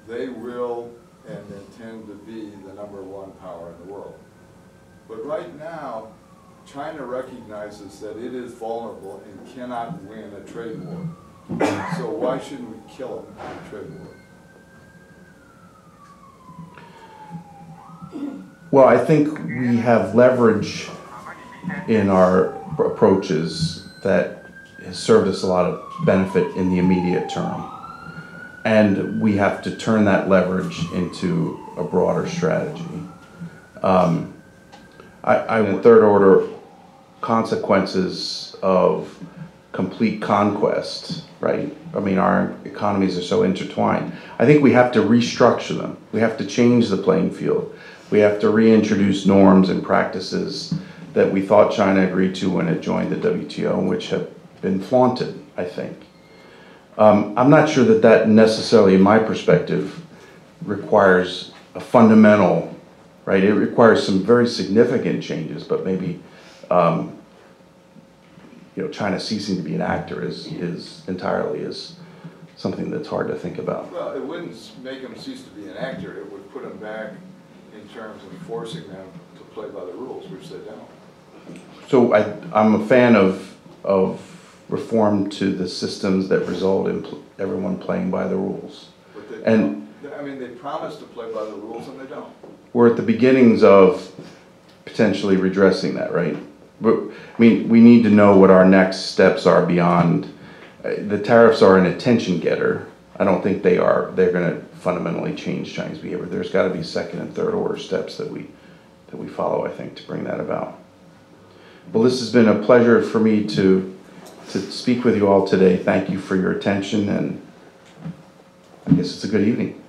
they will and intend to be the #1 power in the world. But right now, China recognizes that it is vulnerable and cannot win a trade war. So why shouldn't we kill them in a trade war? Well, I think we have leverage in our approaches that has served us a lot of benefit in the immediate term. And we have to turn that leverage into a broader strategy. The third order consequences of complete conquest, right? I mean, our economies are so intertwined. I think we have to restructure them. We have to change the playing field. We have to reintroduce norms and practices that we thought China agreed to when it joined the WTO, and which have been flaunted, I think. I'm not sure that that necessarily, in my perspective, requires a fundamental, right? It requires some very significant changes, but maybe China ceasing to be an actor is entirely something that's hard to think about. Well, it wouldn't make them cease to be an actor. It would put them back in terms of forcing them to play by the rules, which they don't. So I'm a fan of reform to the systems that result in everyone playing by the rules. They promise to play by the rules and they don't. We're at the beginnings of potentially redressing that, right? But, I mean, we need to know what our next steps are beyond. The tariffs are an attention getter. I don't think they are. They're going to fundamentally change Chinese behavior. There's got to be second and third order steps that we follow, I think, to bring that about. Well, this has been a pleasure for me to speak with you all today. Thank you for your attention, and I guess it's a good evening.